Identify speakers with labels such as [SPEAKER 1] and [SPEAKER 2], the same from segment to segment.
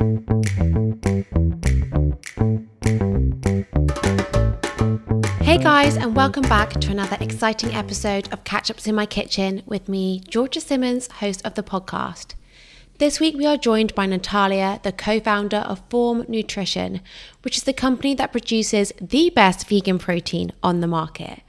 [SPEAKER 1] Hey guys, and welcome back to another exciting episode of Catch Ups in My Kitchen with me, Georgia Simmons, host of the podcast. This week we are joined by Natalia, the co-founder of Form Nutrition, which is the company that produces the best vegan protein on the market.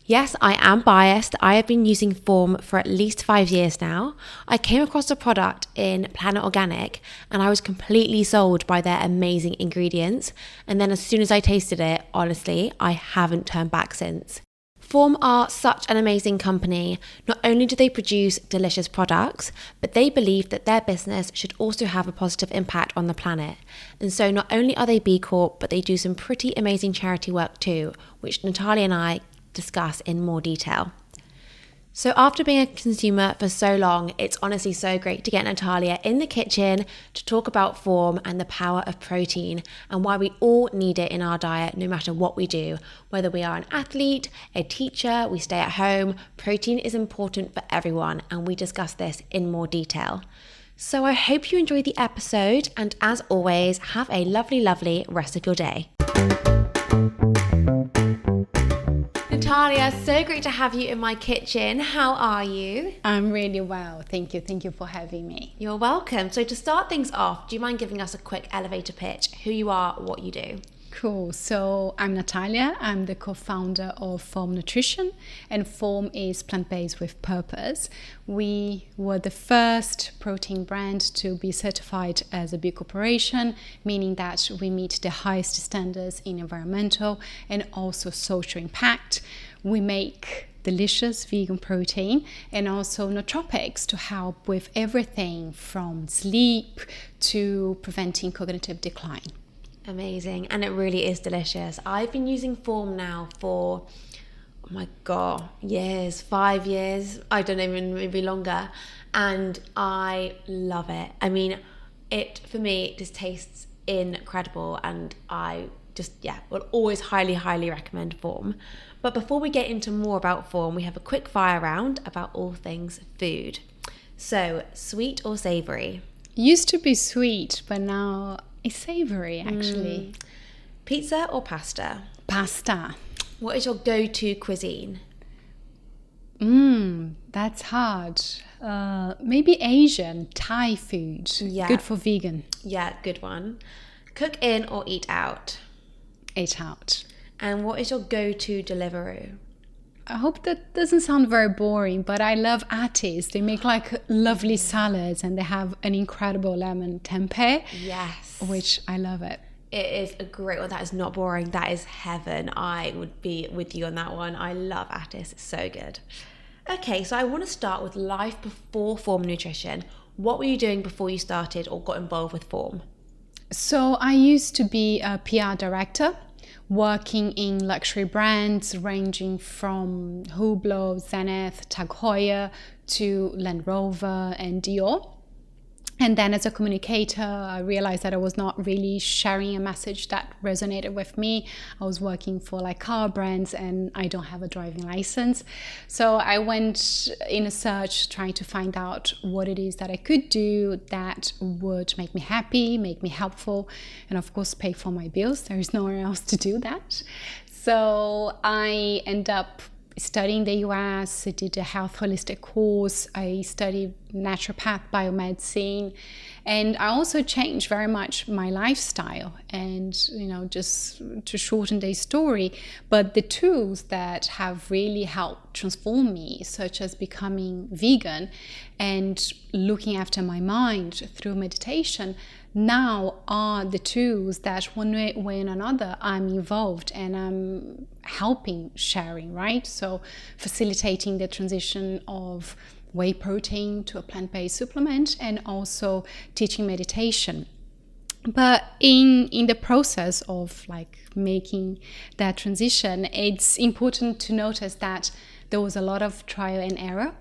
[SPEAKER 1] Yes, I am biased. I have been using Form for at least 5 years now. I came across the product in Planet Organic and I was completely sold by their amazing ingredients. And then as soon as I tasted it, honestly, I haven't turned back since. Form are such an amazing company. Not only do they produce delicious products, but they believe that their business should also have a positive impact on the planet. And so not only are they B Corp, but they do some pretty amazing charity work too, which Natalia and I discuss in more detail. So after being a consumer for so long, it's honestly so great to get Natalia in the kitchen to talk about Form and the power of protein and why we all need it in our diet no matter what we do. Whether we are an athlete, a teacher, we stay at home, protein is important for everyone, and we discuss this in more detail. So I hope you enjoyed the episode, and as always, have a lovely, lovely rest of your day. Natalia, so great to have you in my kitchen. How are you?
[SPEAKER 2] I'm really well. Thank you. Thank you for having me.
[SPEAKER 1] You're welcome. So to start things off, do you mind giving us a quick elevator pitch? Who you are, what you do?
[SPEAKER 2] Cool. So I'm Natalia. I'm the co-founder of Form Nutrition, and Form is plant-based with purpose. We were the first protein brand to be certified as a B Corporation, meaning that we meet the highest standards in environmental and also social impact. We make delicious vegan protein and also nootropics to help with everything from sleep to preventing cognitive decline.
[SPEAKER 1] Amazing. And it really is delicious. I've been using Form now for, oh my God, years, 5 years. I don't even, maybe longer. And I love it. I mean, for me, it just tastes incredible. And I will always highly, highly recommend Form. But before we get into more about Form, we have a quick fire round about all things food. So, sweet or savory?
[SPEAKER 2] Used to be sweet, but now it's savory, actually.
[SPEAKER 1] Pizza or pasta?
[SPEAKER 2] Pasta.
[SPEAKER 1] What is your go-to cuisine?
[SPEAKER 2] That's hard. Maybe Asian, Thai food.
[SPEAKER 1] Yeah.
[SPEAKER 2] Good for vegan.
[SPEAKER 1] Yeah, good one. Cook in or eat out?
[SPEAKER 2] Eat out.
[SPEAKER 1] And what is your go-to Deliveroo?
[SPEAKER 2] I hope that doesn't sound very boring, but I love Atis. They make like lovely salads and they have an incredible lemon tempeh.
[SPEAKER 1] Yes.
[SPEAKER 2] Which I love it.
[SPEAKER 1] It is a great one. That is not boring. That is heaven. I would be with you on that one. I love Atis. It's so good. Okay, so I want to start with life before Form Nutrition. What were you doing before you started or got involved with Form?
[SPEAKER 2] So I used to be a PR director, working in luxury brands ranging from Hublot, Zenith, Tag Heuer to Land Rover and Dior. And then as a communicator, I realized that I was not really sharing a message that resonated with me. I was working for like car brands and I don't have a driving license. So I went in a search trying to find out what it is that I could do that would make me happy, make me helpful, and of course pay for my bills. There is nowhere else to do that. So I end up studying the US, I did a health holistic course, I studied naturopathic biomedicine, and I also changed very much my lifestyle. And just to shorten the story, but the tools that have really helped transform me, such as becoming vegan and looking after my mind through meditation, now are the tools that one way or another I'm involved and I'm helping sharing, right? So facilitating the transition of whey protein to a plant-based supplement and also teaching meditation. But in the process of like making that transition, it's important to notice that there was a lot of trial and error.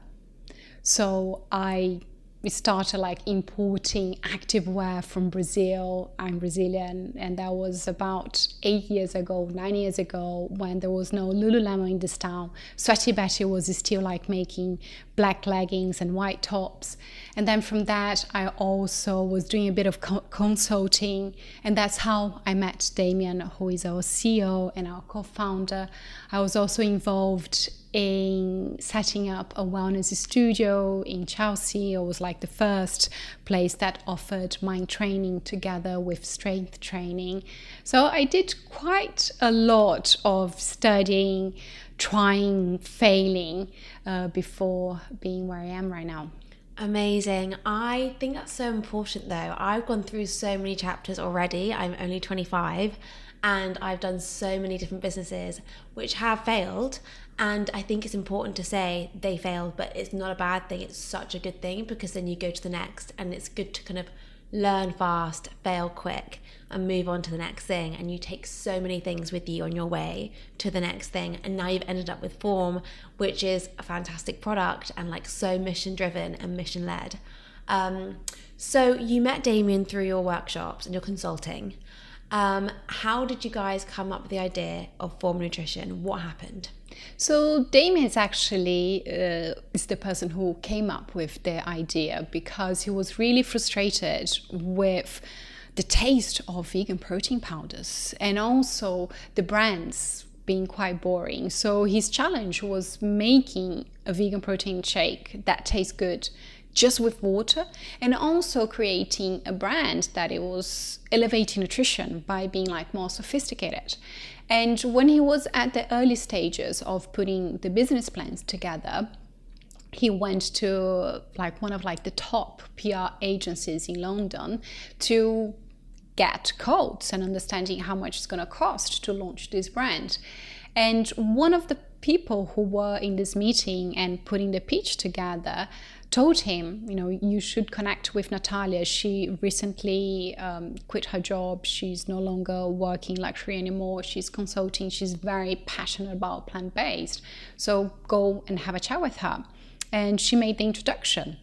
[SPEAKER 2] So I we started like importing activewear from Brazil. I'm Brazilian, and that was about 9 years ago, when there was no Lululemon in this town. Sweaty Betty was still like making black leggings and white tops. And then from that, I also was doing a bit of consulting, and that's how I met Damien, who is our CEO and our co-founder. I was also involved in setting up a wellness studio in Chelsea. It was like the first place that offered mind training together with strength training. So I did quite a lot of studying, trying, failing before being where I am right now.
[SPEAKER 1] Amazing. I think that's so important though. I've gone through so many chapters already. I'm only 25 and I've done so many different businesses which have failed. And I think it's important to say they failed, but it's not a bad thing. It's such a good thing, because then you go to the next, and it's good to kind of learn fast, fail quick, and move on to the next thing. And you take so many things with you on your way to the next thing. And now you've ended up with Form, which is a fantastic product and like so mission driven and mission led. So you met Damien through your workshops and your consulting. How did you guys come up with the idea of Form Nutrition? What happened?
[SPEAKER 2] So Damien is actually is the person who came up with the idea, because he was really frustrated with the taste of vegan protein powders and also the brands being quite boring. So his challenge was making a vegan protein shake that tastes good just with water, and also creating a brand that it was elevating nutrition by being like more sophisticated. And when he was at the early stages of putting the business plans together, he went to like one of like the top PR agencies in London to get quotes and understanding how much it's going to cost to launch this brand. And one of the people who were in this meeting and putting the pitch together told him, you know, you should connect with Natalia. She recently quit her job. She's no longer working luxury anymore. She's consulting. She's very passionate about plant-based. So go and have a chat with her. And she made the introduction.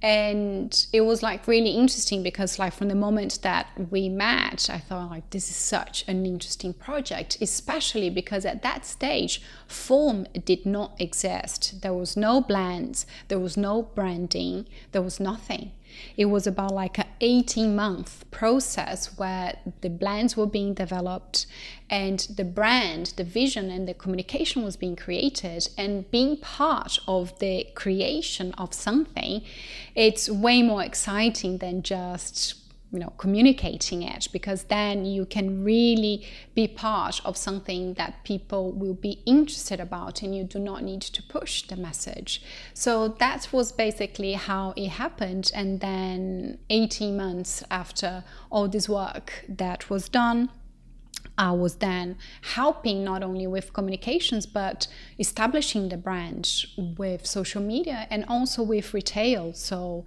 [SPEAKER 2] And it was like really interesting, because like from the moment that we met, I thought like this is such an interesting project, especially because at that stage Form did not exist. There was no blends, there was no branding, there was nothing. It was about like an 18-month process where the blends were being developed and the brand, the vision and the communication was being created. And being part of the creation of something, it's way more exciting than just, you know, communicating it, because then you can really be part of something that people will be interested about and you do not need to push the message. So that was basically how it happened. And then 18 months after all this work that was done, I was then helping not only with communications, but establishing the brand with social media and also with retail. So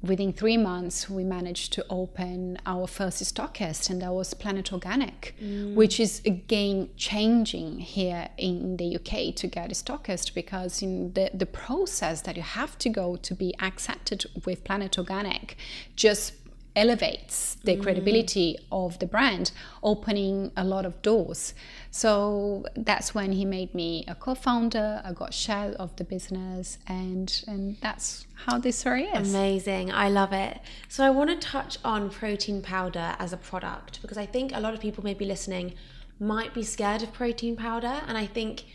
[SPEAKER 2] within 3 months, we managed to open our first stockist, and that was Planet Organic, which is again changing here in the UK to get a stockist, because in the process that you have to go to be accepted with Planet Organic just elevates the credibility of the brand, opening a lot of doors. So that's when he made me a co-founder. I got share of the business, and that's how this story is.
[SPEAKER 1] Amazing. I love it. So I want to touch on protein powder as a product, because I think a lot of people maybe listening might be scared of protein powder, and I think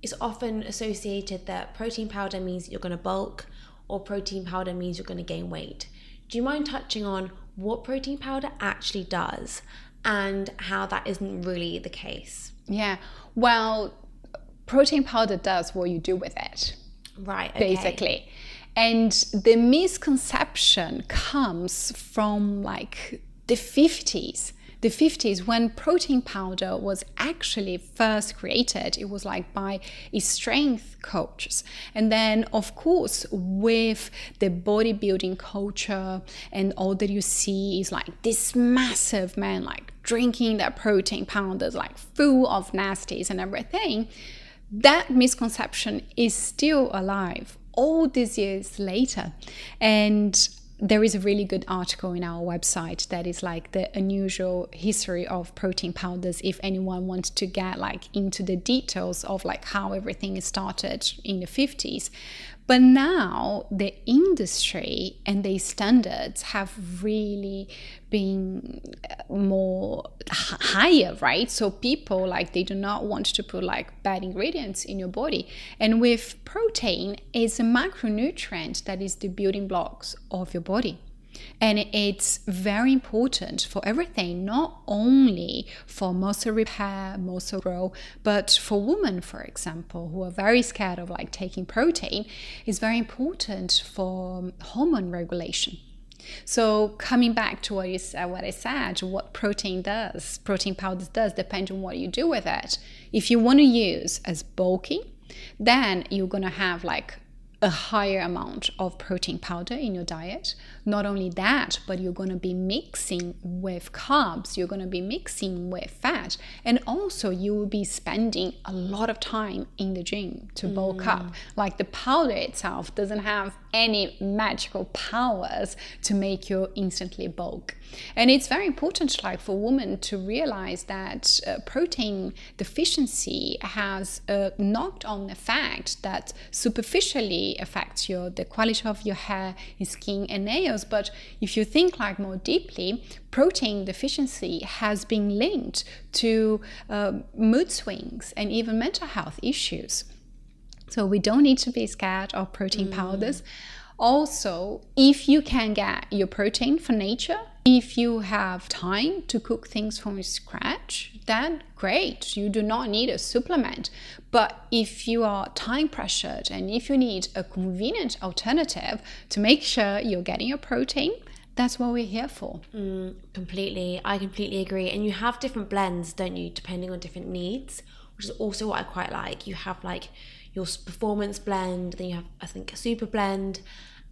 [SPEAKER 1] it's often associated that protein powder means you're going to bulk, or protein powder means you're going to gain weight. Do you mind touching on what protein powder actually does and how that isn't really the case?
[SPEAKER 2] Yeah, well, protein powder does what you do with it.
[SPEAKER 1] Right, okay.
[SPEAKER 2] Basically. And the misconception comes from like the 50s. The 50s, when protein powder was actually first created, it was like by strength coaches. And then, of course, with the bodybuilding culture, and all that you see is like this massive man like drinking their protein powders, like full of nasties and everything. That misconception is still alive all these years later. And there is a really good article in our website that is like the unusual history of protein powders, if anyone wants to get like into the details of like how everything started in the 50s. But now the industry and the standards have really been more higher, right? So people like, they do not want to put like bad ingredients in your body. And with protein, it's a macronutrient that is the building blocks of your body. And it's very important for everything, not only for muscle repair, muscle growth, but for women, for example, who are very scared of like taking protein. It's very important for hormone regulation. So coming back to what I said, what protein powders does, depends on what you do with it. If you want to use as bulking, then you're going to have like a higher amount of protein powder in your diet. Not only that, but you're going to be mixing with carbs, you're going to be mixing with fat, and also you will be spending a lot of time in the gym to bulk up. Like the powder itself doesn't have any magical powers to make you instantly bulk. And it's very important, like for women, to realize that protein deficiency has a knocked-on effect that superficially affects the quality of your hair, your skin, and nails. But if you think like more deeply, protein deficiency has been linked to mood swings and even mental health issues. So we don't need to be scared of protein powders. Also, if you can get your protein from nature, if you have time to cook things from scratch, then great. You do not need a supplement. But if you are time pressured and if you need a convenient alternative to make sure you're getting your protein, that's what we're here for.
[SPEAKER 1] Completely. I completely agree. And you have different blends, don't you, depending on different needs, which is also what I quite like. You have like your performance blend, then you have, I think, a super blend.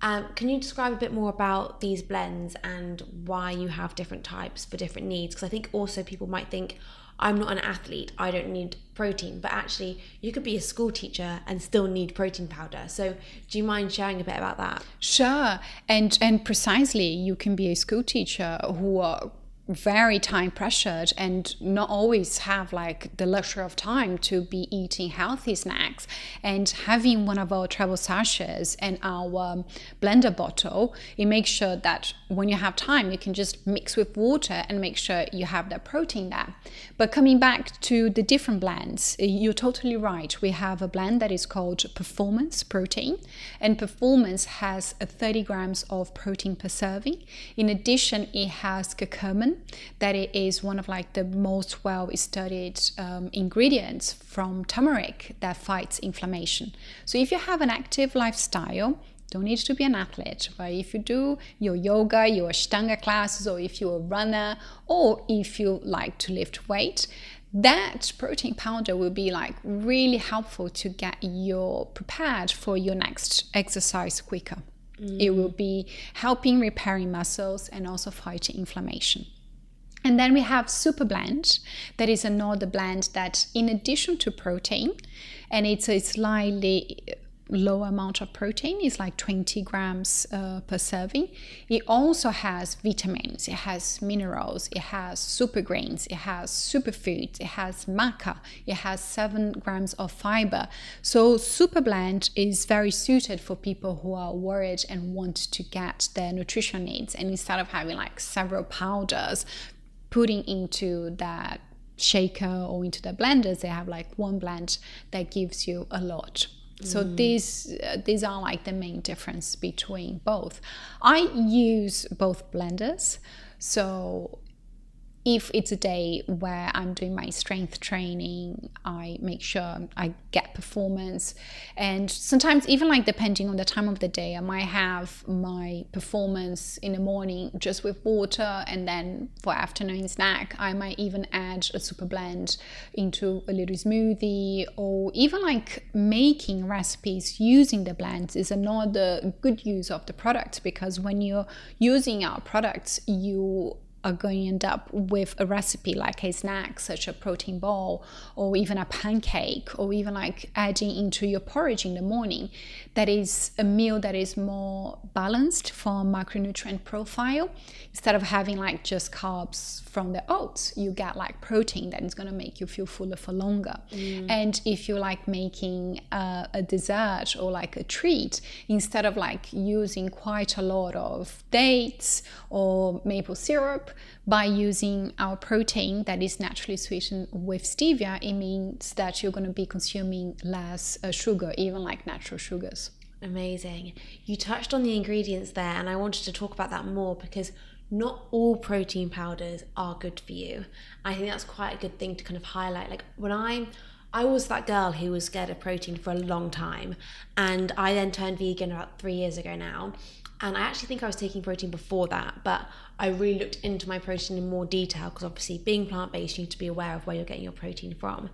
[SPEAKER 1] Can you describe a bit more about these blends and why you have different types for different needs? Because I think also people might think, I'm not an athlete, I don't need protein, but actually you could be a school teacher and still need protein powder. So do you mind sharing a bit about that?
[SPEAKER 2] Sure. And precisely, you can be a school teacher who are very time pressured and not always have like the luxury of time to be eating healthy snacks, and having one of our travel sachets and our blender bottle, it makes sure that when you have time you can just mix with water and make sure you have that protein there. But coming back to the different blends, you're totally right. We have a blend that is called Performance Protein, and Performance has 30 grams of protein per serving. In addition, it has curcumin, that it is one of like the most well-studied ingredients from turmeric that fights inflammation. So if you have an active lifestyle, don't need to be an athlete, but if you do your yoga, your Ashtanga classes, or if you're a runner, or if you like to lift weight, that protein powder will be like really helpful to get you prepared for your next exercise quicker. It will be helping repairing muscles and also fighting inflammation. And then we have Super Blend, that is another blend that, in addition to protein, and it's a slightly low amount of protein, is like 20 grams per serving. It also has vitamins, it has minerals, it has super grains, it has superfoods, it has maca, it has 7 grams of fiber. So Super Blend is very suited for people who are worried and want to get their nutrition needs, and instead of having like several powders putting into that shaker or into the blenders, they have like one blend that gives you a lot. So these are like the main difference between both. I use both blenders. So if it's a day where I'm doing my strength training, I make sure I get performance. And sometimes even like depending on the time of the day, I might have my performance in the morning just with water, and then for afternoon snack, I might even add a super blend into a little smoothie, or even like making recipes using the blends is another good use of the product, because when you're using our products, you are going to end up with a recipe like a snack, such a protein bowl, or even a pancake, or even like adding into your porridge in the morning, that is a meal that is more balanced from macronutrient profile. Instead of having like just carbs from the oats, you get like protein that is going to make you feel fuller for longer. And if you like making a dessert or like a treat, instead of like using quite a lot of dates or maple syrup, by using our protein that is naturally sweetened with stevia, it means that you're going to be consuming less sugar, even like natural sugars.
[SPEAKER 1] Amazing. You touched on the ingredients there, and I wanted to talk about that more because not all protein powders are good for you. I think that's quite a good thing to kind of highlight. Like when I was that girl who was scared of protein for a long time, and I then turned vegan about 3 years ago now. And I actually think I was taking protein before that, but I really looked into my protein in more detail because obviously being plant-based, you need to be aware of where you're getting your protein from.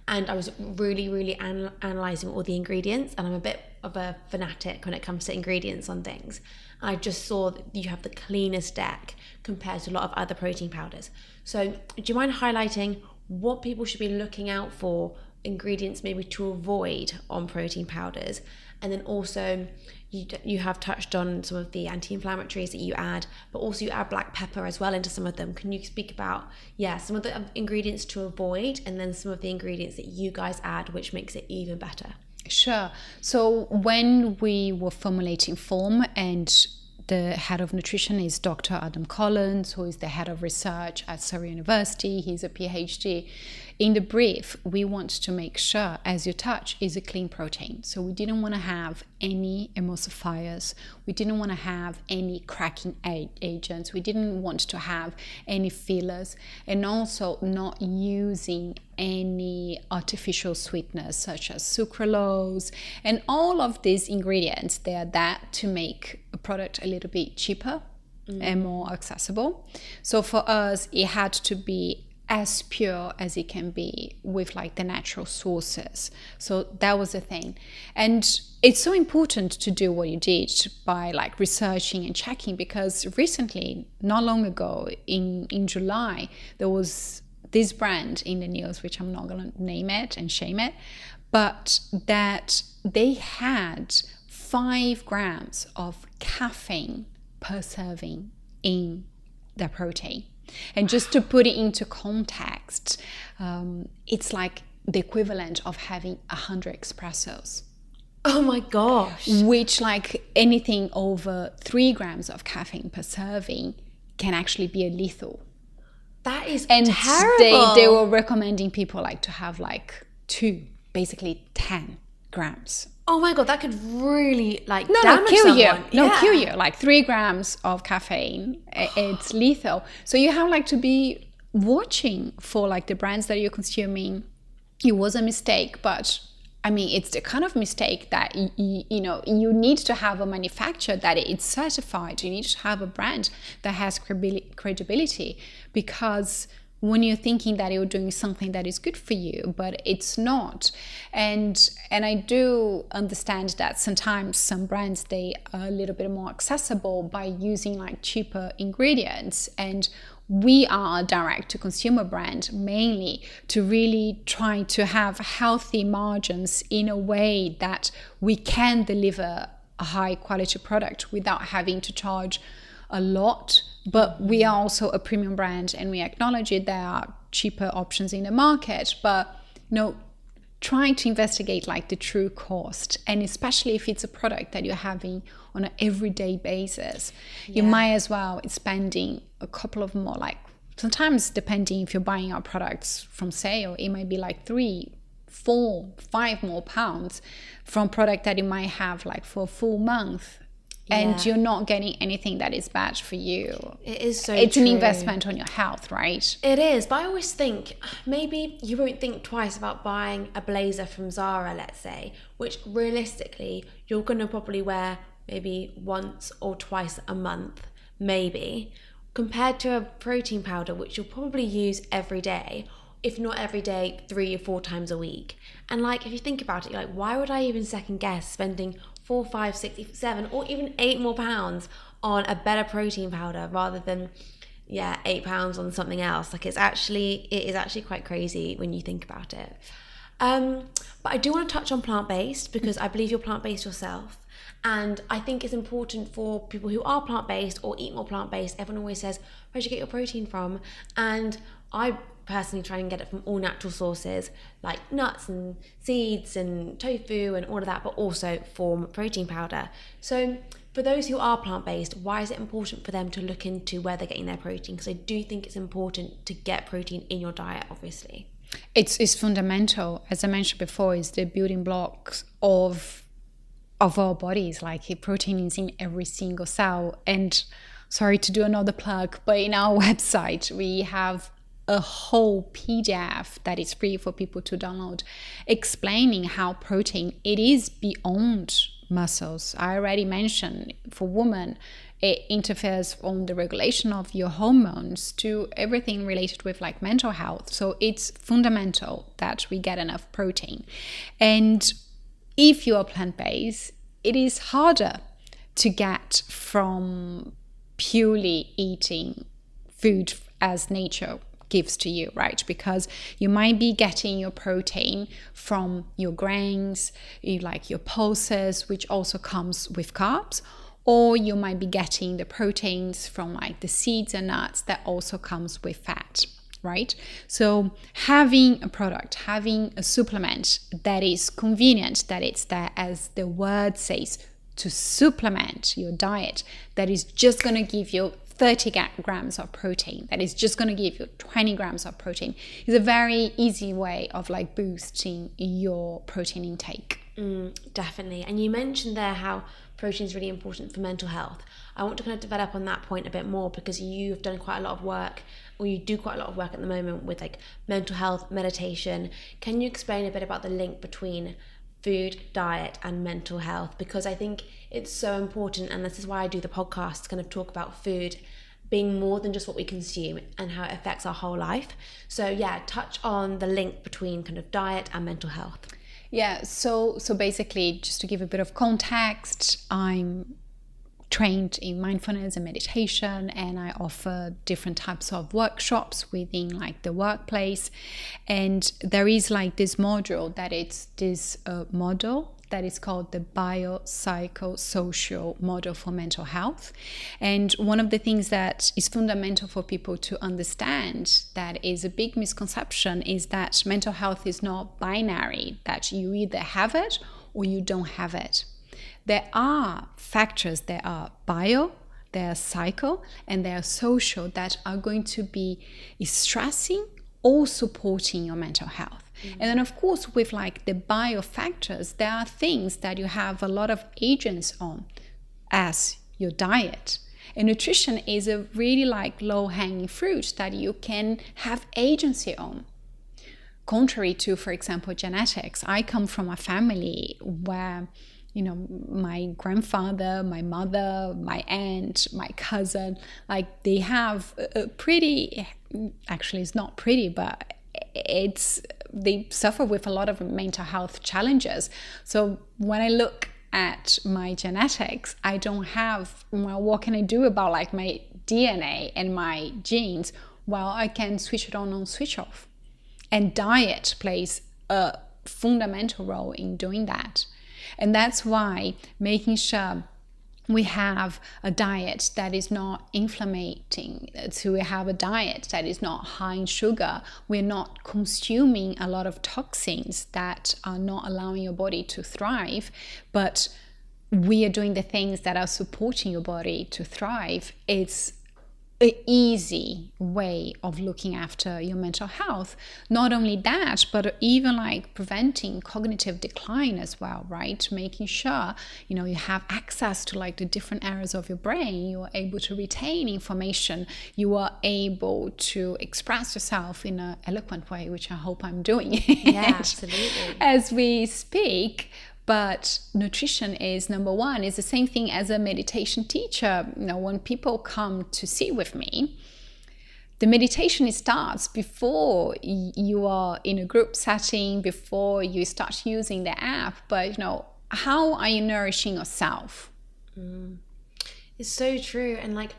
[SPEAKER 1] And I was really analysing all the ingredients, and I'm a bit of a fanatic when it comes to ingredients on things. And I just saw that you have the cleanest deck compared to a lot of other protein powders. So do you mind highlighting what people should be looking out for, ingredients maybe to avoid on protein powders? And then also you have touched on some of the anti-inflammatories that you add, but also you add black pepper as well into some of them. Can you speak about, some of the ingredients to avoid, and then some of the ingredients that you guys add, which makes it even better?
[SPEAKER 2] Sure. So when we were formulating Form, and the head of nutrition is Dr. Adam Collins, who is the head of research at Surrey University. He's a PhD. In the brief, we want to make sure, as you touch, is a clean protein. So we didn't want to have any emulsifiers. We didn't want to have any cracking agents. We didn't want to have any fillers, and also not using any artificial sweeteners such as sucralose. And all of these ingredients, they are there to make a product a little bit cheaper and more accessible. So for us, it had to be as pure as it can be with like the natural sources. So that was the thing. And it's so important to do what you did by like researching and checking, because recently, not long ago, in July, there was this brand in the news, which I'm not going to name it and shame it, but that they had 5 grams of caffeine per serving in their protein. And just to put it into context, it's like the equivalent of having 100 espressos.
[SPEAKER 1] Oh my gosh.
[SPEAKER 2] Which, like anything over 3 grams of caffeine per serving can actually be lethal.
[SPEAKER 1] That is
[SPEAKER 2] and
[SPEAKER 1] terrible.
[SPEAKER 2] They were recommending people like to have like 2, basically 10 grams.
[SPEAKER 1] Oh my God, that could really like
[SPEAKER 2] damage
[SPEAKER 1] kill
[SPEAKER 2] someone.
[SPEAKER 1] you.
[SPEAKER 2] Kill you. Like 3 grams of caffeine, it's lethal. So you have like to be watching for like the brands that you're consuming. It was a mistake, but I mean, it's the kind of mistake that you need to have a manufacturer that it's certified. You need to have a brand that has credibility, because when you're thinking that you're doing something that is good for you, but it's not. And I do understand that sometimes some brands, they are a little bit more accessible by using like cheaper ingredients. And we are a direct-to-consumer brand mainly to really try to have healthy margins in a way that we can deliver a high-quality product without having to charge a lot. But we are also a premium brand, and we acknowledge it. There are cheaper options in the market, but trying to investigate like the true cost, and especially if it's a product that you're having on an everyday basis, you might as well spending a couple of more, like sometimes depending if you're buying our products from sale, it might be like 3, 4, 5 more pounds from product that you might have like for a full month. And you're not getting anything that is bad for you.
[SPEAKER 1] It is so
[SPEAKER 2] It's
[SPEAKER 1] true.
[SPEAKER 2] an investment on your health, right?
[SPEAKER 1] It is, but I always think maybe you won't think twice about buying a blazer from Zara, let's say, which realistically you're going to probably wear maybe once or twice a month, maybe, compared to a protein powder, which you'll probably use every day, if not every day, 3 or 4 times a week. And like, if you think about it, you're like, why would I even second guess spending 4, 5, 6, 7, or even 8 more pounds on a better protein powder rather than £8 on something else. Like it is actually quite crazy when you think about it. But I do want to touch on plant-based because I believe you're plant-based yourself. And I think it's important for people who are plant-based or eat more plant-based. Everyone always says, where do you get your protein from? And I personally try and get it from all natural sources like nuts and seeds and tofu and all of that, but also form protein powder. So for those who are plant-based, why is it important for them to look into where they're getting their protein? Because I do think it's important to get protein in your diet, obviously.
[SPEAKER 2] It's fundamental. As I mentioned before, it's the building blocks of our bodies. Like protein is in every single cell. And sorry to do another plug, but in our website, we have a whole PDF that is free for people to download explaining how protein, it is beyond muscles. I already mentioned for women, it interferes on the regulation of your hormones to everything related with like mental health. So it's fundamental that we get enough protein. And if you are plant-based, it is harder to get from purely eating food as nature gives to you, right? Because you might be getting your protein from your grains, like your pulses, which also comes with carbs, or you might be getting the proteins from like the seeds and nuts that also comes with fat, right? So having a product, having a supplement that is convenient, that it's there, as the word says, to supplement your diet, that is just going to give you 30 grams of protein, that is just going to give you 20 grams of protein, is a very easy way of like boosting your protein intake.
[SPEAKER 1] Definitely. And you mentioned there how protein is really important for mental health. I want to kind of develop on that point a bit more because you've done quite a lot of work, or you do quite a lot of work at the moment with like mental health, meditation. Can you explain a bit about the link between food, diet and mental health? Because I think it's so important, and this is why I do the podcast, to kind of talk about food being more than just what we consume and how it affects our whole life. So yeah, touch on the link between kind of diet and mental health.
[SPEAKER 2] Yeah, so basically, just to give a bit of context, I'm trained in mindfulness and meditation, and I offer different types of workshops within like the workplace. And there is like this module that it's this model that is called the biopsychosocial model for mental health. And one of the things that is fundamental for people to understand, that is a big misconception, is that mental health is not binary, that you either have it or you don't have it. There are factors, there are bio, there are psycho, and there are social that are going to be stressing or supporting your mental health. And then of course with like the bio factors, there are things that you have a lot of agents on, as your diet. And nutrition is a really like low-hanging fruit that you can have agency on. Contrary to, for example, genetics. I come from a family where, you know, my grandfather, my mother, my aunt, my cousin, like they have a pretty, actually it's not pretty, but they suffer with a lot of mental health challenges. So when I look at my genetics, I don't have, well, what can I do about like my DNA and my genes? Well, I can switch it on and switch off. And diet plays a fundamental role in doing that. And that's why making sure we have a diet that is not inflamming, so we have a diet that is not high in sugar, we're not consuming a lot of toxins that are not allowing your body to thrive, but we are doing the things that are supporting your body to thrive. It's an easy way of looking after your mental health. Not only that, but even like preventing cognitive decline as well, right? Making sure, you know, you have access to like the different areas of your brain, you are able to retain information, you are able to express yourself in an eloquent way, which I hope I'm doing
[SPEAKER 1] Yeah, absolutely.
[SPEAKER 2] as we speak. But nutrition is number one. It's the same thing as a meditation teacher. You know, when people come to sit with me, the meditation starts before you are in a group setting, before you start using the app. But, you know, how are you nourishing yourself?
[SPEAKER 1] It's so true. And like,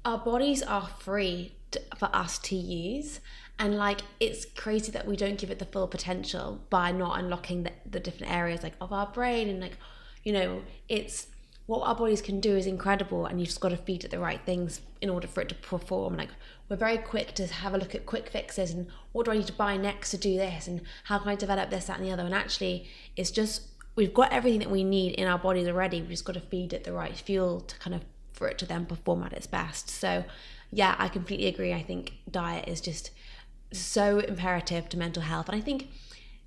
[SPEAKER 1] our bodies are free for us to use, and like it's crazy that we don't give it the full potential by not unlocking the different areas like of our brain, and like, you know, it's what our bodies can do is incredible, and you've just got to feed it the right things in order for it to perform. Like, we're very quick to have a look at quick fixes and what do I need to buy next to do this, and how can I develop this, that and the other, and actually it's just, we've got everything that we need in our bodies already. We've just got to feed it the right fuel to kind of, for it to then perform at its best. So yeah, I completely agree. I think diet is just so imperative to mental health, and I think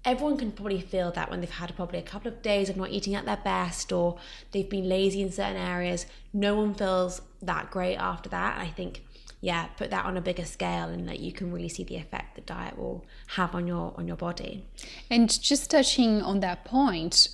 [SPEAKER 1] everyone can probably feel that when they've had probably a couple of days of not eating at their best, or they've been lazy in certain areas. No one feels that great after that. I think, yeah, put that on a bigger scale, and that you can really see the effect that diet will have on your body.
[SPEAKER 2] And just touching on that point,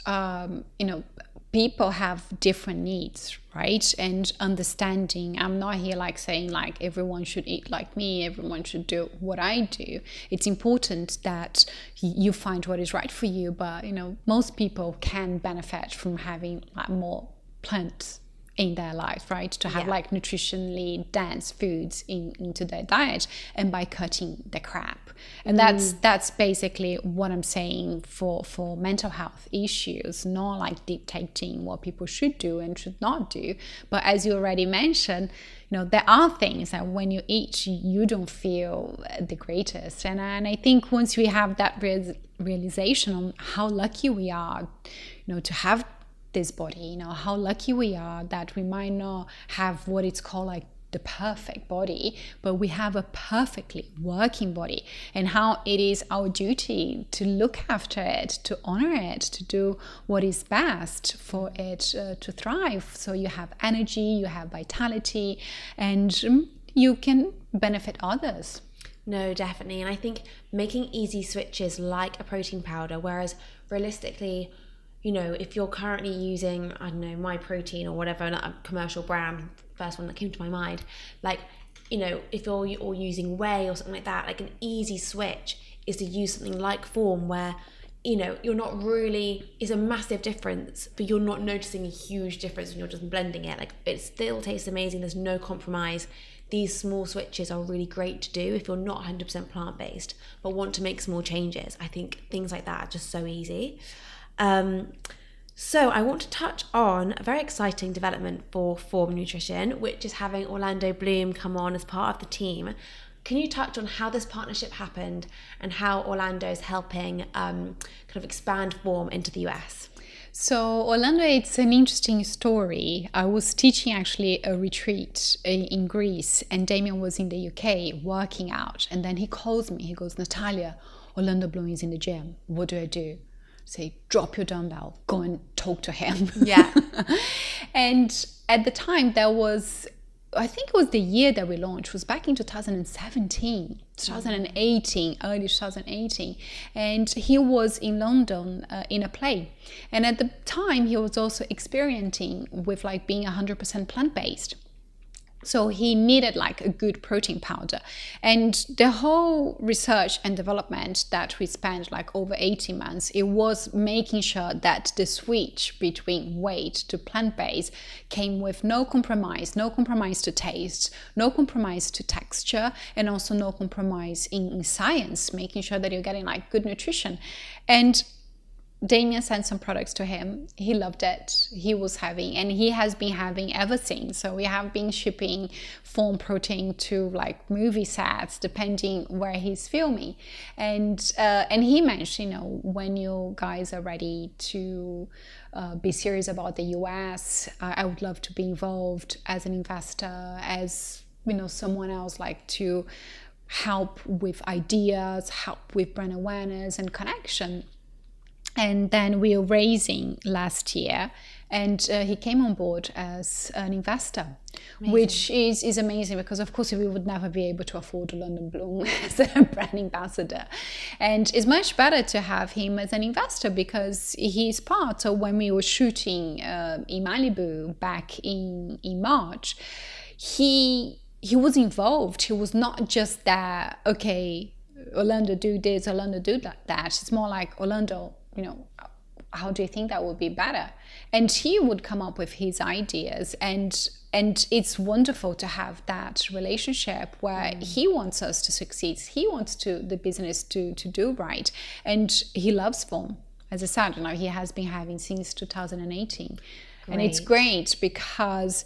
[SPEAKER 2] people have different needs, right? And understanding, I'm not here like saying like everyone should eat like me, everyone should do what I do. It's important that you find what is right for you, but most people can benefit from having like more plants in their life, right? To have like nutritionally dense foods into their diet, and by cutting the crap. And that's basically what I'm saying for mental health issues, not like dictating what people should do and should not do. But as you already mentioned, there are things that when you eat, you don't feel the greatest. And I think once we have that realization on how lucky we are, to have this body, how lucky we are that we might not have what it's called like the perfect body, but we have a perfectly working body, and how it is our duty to look after it, to honor it, to do what is best for it to thrive. So you have energy, you have vitality, and you can benefit others.
[SPEAKER 1] No, definitely. And I think making easy switches like a protein powder, whereas realistically, if you're currently using, I don't know, My Protein or whatever, a commercial brand, first one that came to my mind, like, if you're using whey or something like that, like an easy switch is to use something like Form, where, you're not really, it's a massive difference, but you're not noticing a huge difference when you're just blending it. Like, it still tastes amazing. There's no compromise. These small switches are really great to do if you're not 100% plant-based, but want to make small changes. I think things like that are just so easy. So I want to touch on a very exciting development for Form Nutrition, which is having Orlando Bloom come on as part of the team. Can you touch on how this partnership happened and how Orlando is helping kind of expand Form into the US?
[SPEAKER 2] So Orlando, it's an interesting story. I was teaching actually a retreat in Greece, and Damien was in the UK working out, and then he calls me. He goes, "Natalia, Orlando Bloom is in the gym. What do I do?" Say, "Drop your dumbbell, go and talk to him."
[SPEAKER 1] Yeah.
[SPEAKER 2] And at the time, I think it was the year that we launched, was back in 2017, 2018, early 2018. And he was in London in a play. And at the time, he was also experimenting with like being 100% plant-based. So he needed like a good protein powder. And the whole research and development that we spent like over 18 months, it was making sure that the switch between weight to plant-based came with no compromise to taste, no compromise to texture, and also no compromise in science, making sure that you're getting like good nutrition. And Damien sent some products to him. He loved it. He was having, and he has been having ever since. So we have been shipping Form protein to like movie sets, depending where he's filming. And he mentioned, when you guys are ready to be serious about the US, I would love to be involved as an investor, as someone else, like to help with ideas, help with brand awareness and connection. And then we were raising last year, and he came on board as an investor. Amazing. Which is amazing, because of course we would never be able to afford Orlando Bloom as a brand ambassador. And it's much better to have him as an investor, because he's part. So when we were shooting in Malibu back in March, he was involved. He was not just there, okay, Orlando do this, Orlando do that. It's more like, Orlando, how do you think that would be better? And he would come up with his ideas, and it's wonderful to have that relationship where he wants us to succeed. He wants the business to do right, and he loves foam. As I said, he has been having since 2018. And it's great because,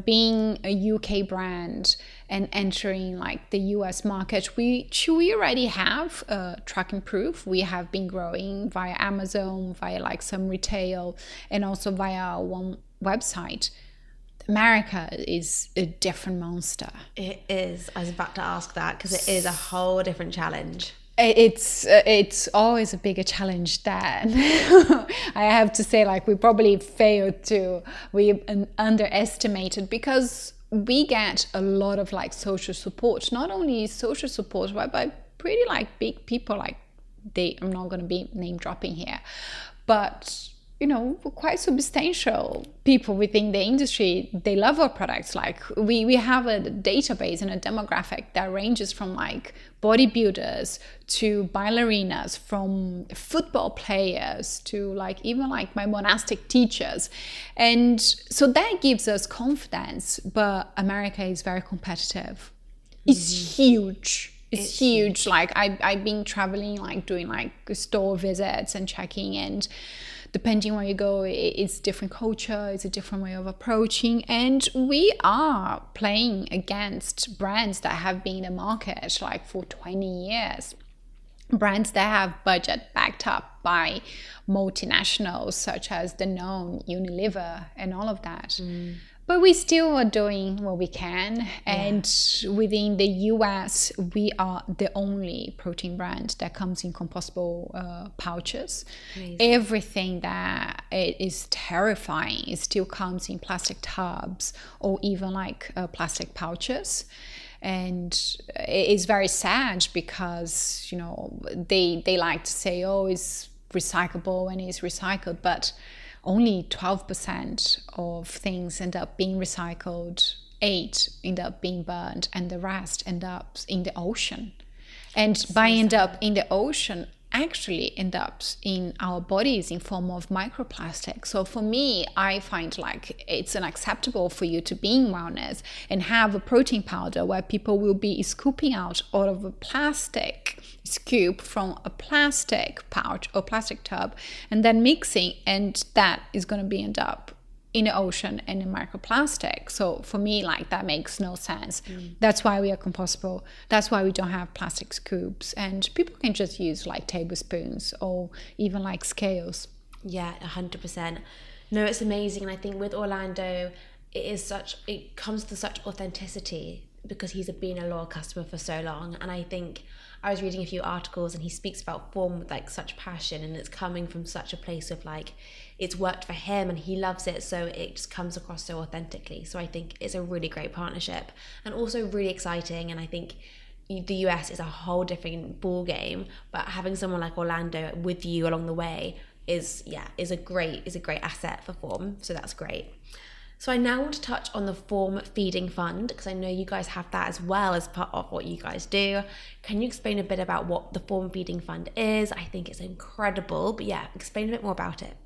[SPEAKER 2] being a UK brand and entering like the US market, we already have tracking proof. We have been growing via Amazon, via like some retail, and also via our one website. America is a different monster.
[SPEAKER 1] It is. I was about to ask that because it is a whole different challenge.
[SPEAKER 2] It's always a bigger challenge than I have to say, like we probably we underestimated, because we get a lot of like social support, not only social support, but by pretty like big people, like I'm not going to be name dropping here, but quite substantial people within the industry. They love our products. Like we have a database and a demographic that ranges from like bodybuilders to ballerinas, from football players to like even like my monastic teachers. And so that gives us confidence. But America is very competitive. It's huge. It's huge. Like I've been traveling, like doing like store visits and checking, and depending where you go, it's different culture, it's a different way of approaching. And we are playing against brands that have been in the market like for 20 years. Brands that have budget backed up by multinationals such as Danone, Unilever, and all of that. But we still are doing what we can. And within the US, we are the only protein brand that comes in compostable pouches. Amazing. Everything that is terrifying, it still comes in plastic tubs or even like plastic pouches. And it is very sad because, they like to say, oh, it's recyclable and it's recycled, but only 12% of things end up being recycled, 8 end up being burned, and the rest end up in the ocean. And by end up in the ocean, actually end up in our bodies in form of microplastic. So for me, I find like it's unacceptable for you to be in wellness and have a protein powder where people will be scooping out of a plastic scoop from a plastic pouch or plastic tub and then mixing, and that is going to be end up in the ocean and in microplastic. So for me, like that makes no sense. That's why we are compostable. That's why we don't have plastic scoops, and people can just use like tablespoons or even like scales.
[SPEAKER 1] Yeah, 100%. No, it's amazing. And I think with Orlando, it comes to such authenticity because he's been a loyal customer for so long. And I think I was reading a few articles and he speaks about form with like such passion, and it's coming from such a place of like, it's worked for him and he loves it, so it just comes across so authentically. So I think it's a really great partnership and also really exciting. And I think the US is a whole different ball game, but having someone like Orlando with you along the way is a great asset for Form. So that's great. So I now want to touch on the Form Feeding Fund, because I know you guys have that as well as part of what you guys do. Can you explain a bit about what the Form Feeding Fund is? I think it's incredible, but yeah, explain a bit more about it.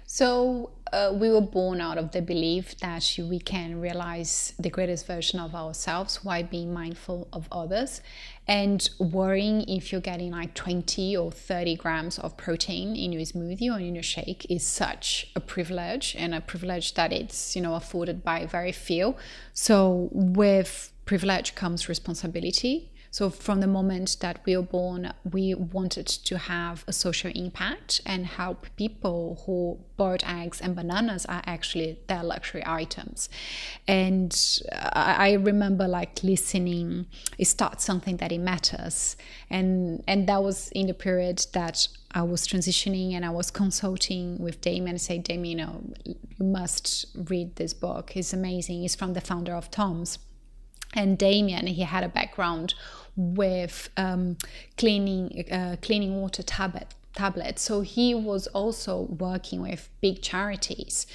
[SPEAKER 2] So we were born out of the belief that we can realize the greatest version of ourselves while being mindful of others, and worrying if you're getting like 20 or 30 grams of protein in your smoothie or in your shake is such a privilege, and a privilege that it's afforded by very few. So with privilege comes responsibility. So from the moment that we were born, we wanted to have a social impact and help people who boiled eggs and bananas are actually their luxury items. And I remember like listening, it starts something that it matters. And that was in the period that I was transitioning and I was consulting with Damien and say, Damien, you must read this book. It's amazing. It's from the founder of Tom's. And Damien, he had a background with cleaning water tablets. So he was also working with big charities.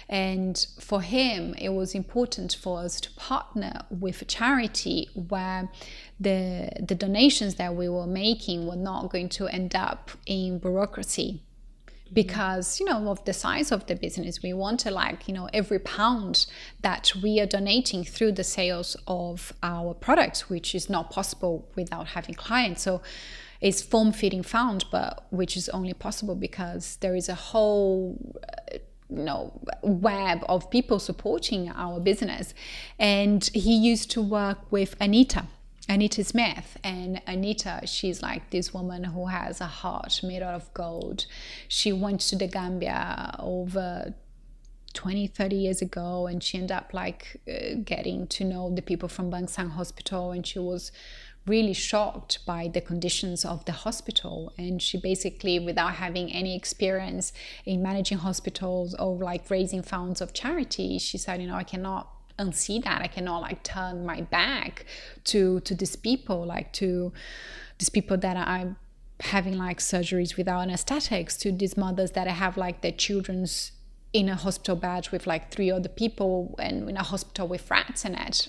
[SPEAKER 2] And for him, it was important for us to partner with a charity where the donations that we were making were not going to end up in bureaucracy. because, of the size of the business. We want to every pound that we are donating through the sales of our products, which is not possible without having clients. So it's form feeding fund, but which is only possible because there is a whole web of people supporting our business. And he used to work with Anita Smith, and Anita, she's like this woman who has a heart made out of gold. She went to the Gambia over 20-30 years ago, and she ended up getting to know the people from Bangsang Hospital, and she was really shocked by the conditions of the hospital. And she basically, without having any experience in managing hospitals or raising funds of charity, she said, I cannot unsee that. I cannot turn my back to these people, to these people that are having surgeries without anesthetics, to these mothers that have their children's in a hospital bed with 3 other people and in a hospital with rats in it.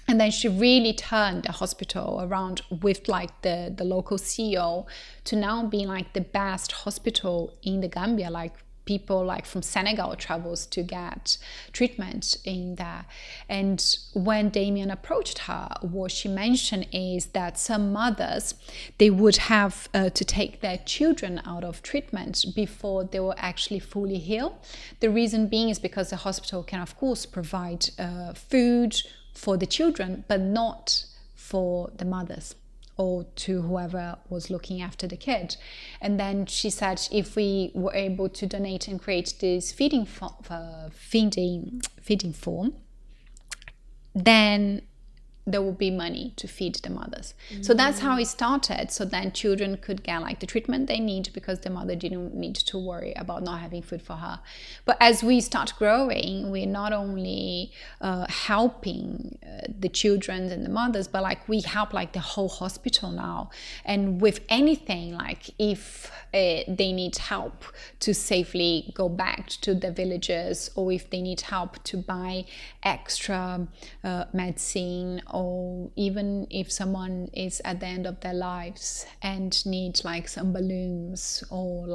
[SPEAKER 2] And then she really turned the hospital around with the local CEO to now being the best hospital in the Gambia. People from Senegal travels to get treatment in there. And when Damien approached her, what she mentioned is that some mothers, they would have to take their children out of treatment before they were actually fully healed. The reason being is because the hospital can, of course, provide food for the children, but not for the mothers or to whoever was looking after the kid. And then she said, if we were able to donate and create this feeding form, then there will be money to feed the mothers. So that's how it started. So then children could get the treatment they need because the mother didn't need to worry about not having food for her. But as we start growing, we're not only helping the children and the mothers, but we help the whole hospital now. And with anything, if they need help to safely go back to the villages, or if they need help to buy extra medicine, or even if someone is at the end of their lives and needs some balloons or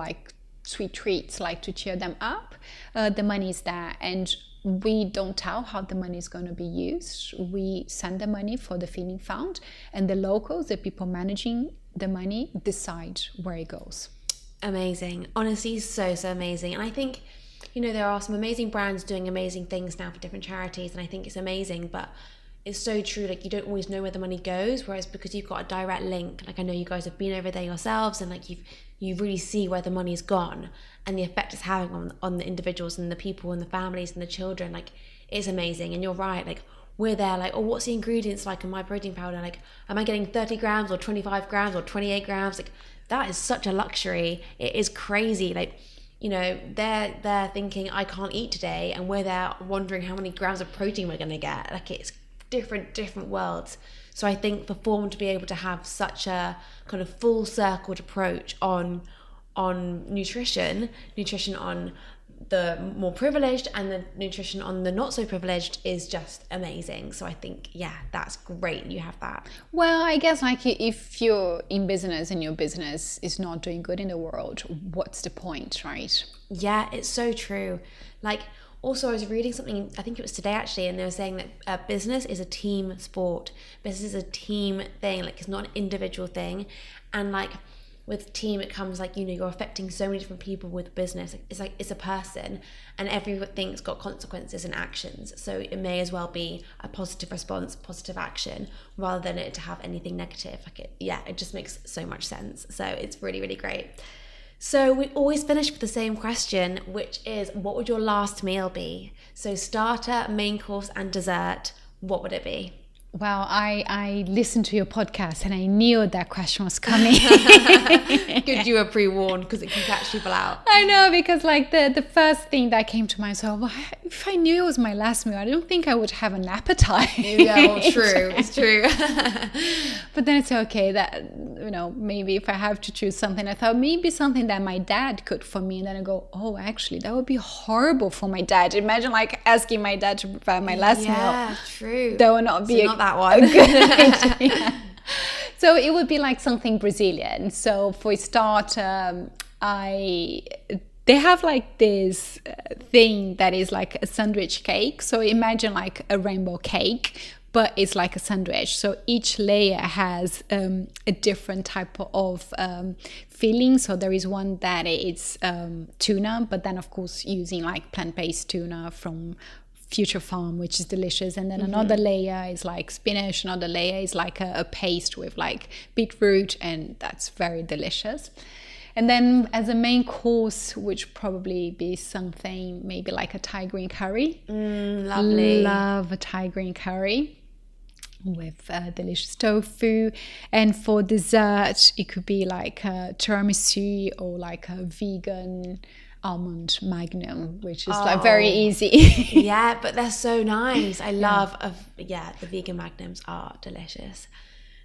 [SPEAKER 2] sweet treats to cheer them up, the money is there. And we don't tell how the money is going to be used. We send the money for the feeding fund, and the locals, the people managing the money, decide where it goes.
[SPEAKER 1] Amazing. Honestly, so amazing. And I think, there are some amazing brands doing amazing things now for different charities, and I think it's amazing, but it's so true, you don't always know where the money goes, whereas because you've got a direct link, I know you guys have been over there yourselves, and you really see where the money's gone and the effect it's having on the individuals and the people and the families and the children. It's amazing. And you're right, we're there oh, what's the ingredients in my protein powder? Am I getting 30 grams or 25 grams or 28 grams? That is such a luxury. It is crazy. They're thinking, I can't eat today, and we're there wondering how many grams of protein we're going to get. It's different worlds. So I think for Form to be able to have such a kind of full circled approach on nutrition on the more privileged and the nutrition on the not so privileged is just amazing. So I think, that's great you have that.
[SPEAKER 2] Well, I guess if you're in business and your business is not doing good in the world, what's the point, right?
[SPEAKER 1] Yeah, it's so true. Also, I was reading something, I think it was today actually, and they were saying that business is a team sport. Business is a team thing, it's not an individual thing. And with team, it comes you're affecting so many different people with business. It's a person, and everything's got consequences and actions. So it may as well be a positive response, positive action, rather than it to have anything negative. It just makes so much sense. So it's really, really great. So we always finish with the same question, which is, what would your last meal be? So starter, main course, and dessert, what would it be?
[SPEAKER 2] Well, I listened to your podcast and I knew that question was coming.
[SPEAKER 1] Good you were pre-warned, because it can catch people out.
[SPEAKER 2] I know, because the first thing that came to myself, well, if I knew it was my last meal, I don't think I would have an appetite.
[SPEAKER 1] Yeah, well, true. It's true.
[SPEAKER 2] But then it's okay that, maybe if I have to choose something, I thought maybe something that my dad cooked for me. And then I go, oh, actually, that would be horrible for my dad. Imagine asking my dad to prepare my last meal.
[SPEAKER 1] Yeah, true.
[SPEAKER 2] That would not be
[SPEAKER 1] not that one.
[SPEAKER 2] Yeah. So it would be something Brazilian. So for a start, I they have like this thing that is like a sandwich cake. So imagine like a rainbow cake, but it's like a sandwich. So each layer has a different type of filling. So there is one that it's tuna, but then of course using like plant-based tuna from Future Farm, which is delicious. And then another layer is like spinach, another layer is like a paste with like beetroot, and that's very delicious. And then as a main course, which probably be something maybe like a Thai green curry.
[SPEAKER 1] Lovely.
[SPEAKER 2] Love a Thai green curry with delicious tofu. And for dessert, it could be like a tiramisu or like a vegan almond magnum, which is like very easy.
[SPEAKER 1] Yeah, but they're so nice. I love the vegan magnums are delicious.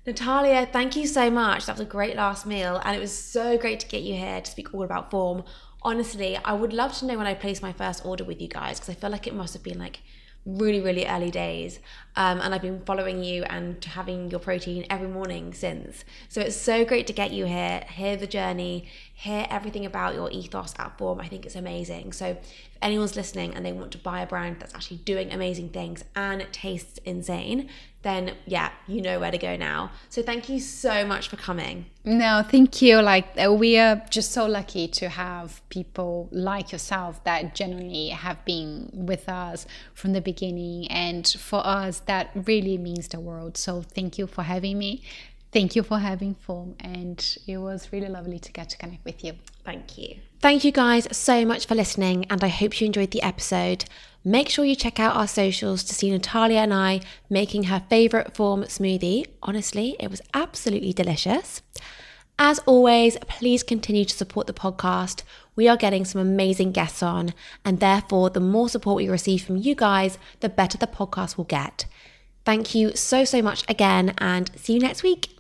[SPEAKER 1] Natalia, thank you so much. That was a great last meal, and it was so great to get you here to speak all about form. Honestly, I would love to know when I placed my first order with you guys, because I feel like it must have been like really, really early days. And I've been following you and having your protein every morning since. So it's so great to get you here, hear the journey, hear everything about your ethos at Form. I think it's amazing. So if anyone's listening and they want to buy a brand that's actually doing amazing things and it tastes insane, then yeah, you know where to go now. So thank you so much for coming.
[SPEAKER 2] No, thank you. Like, we are just so lucky to have people like yourself that genuinely have been with us from the beginning, and for us that really means the world. So thank you for having me. Thank you for having Form, and it was really lovely to get to connect with you.
[SPEAKER 1] Thank you. Thank you guys so much for listening, and I hope you enjoyed the episode. Make sure you check out our socials to see Natalia and I making her favourite Form smoothie. Honestly, it was absolutely delicious. As always, please continue to support the podcast. We are getting some amazing guests on, and therefore the more support we receive from you guys, the better the podcast will get. Thank you so much again, and see you next week.